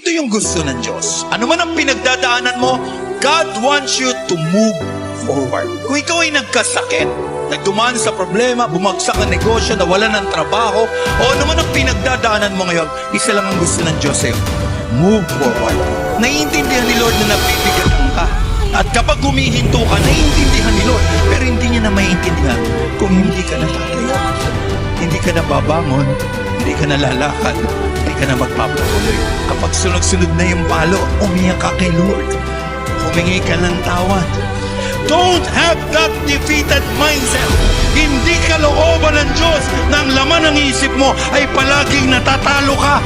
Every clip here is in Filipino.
Ito yung gusto ng Diyos. Ano man ang pinagdadaanan mo, God wants you to move forward. Kung ikaw ay nagkasakit, nagdumaan sa problema, bumagsak ang negosyo, nawalan ng trabaho, o ano man ang pinagdadaanan mo ngayon, isa lang ang gusto ng Diyos sa'yo. Move forward. Naiintindihan ni Lord na nabibigatan ka. At kapag humihinto ka, naiintindihan ni Lord. Pero hindi niya na maiintindihan kung hindi ka natatayo. Hindi ka na babangon, hindi ka na lalakad, hindi ka na magpapatuloy. Kapag sunod-sunod na yung palo, umiyak ka kay Lord. Humingi ka ng tawad. Don't have that defeated mindset. Hindi kalooban ng Diyos na ang laman ng isip mo ay palaging natatalo ka.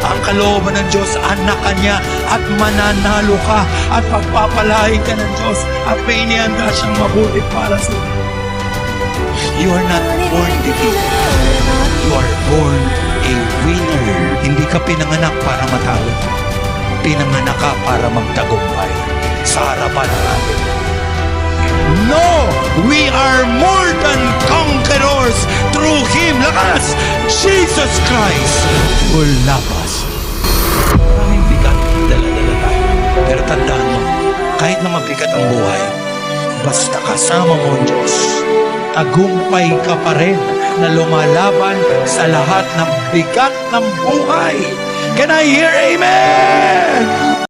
Ang kalooban ng Diyos, anak ka niya at mananalo ka at pagpapalain ka ng Diyos at may inihanda siyang mabuti para sa iyo. You are not born defeated. You are born a winner. Hindi ka pinanganak para matalo. Pinanganak ka para magtagumpay sa harapan ng atin. No! We are more than conquerors through Him. Lakas! Jesus Christ will love us. Maraming bigat, dala-dala tayo. Pero tandaan mo, kahit na mabigat ang buhay, basta kasama mo ang Diyos, tagumpay ka pa rin na lumalaban sa lahat ng bigat ng buhay. Can I hear amen?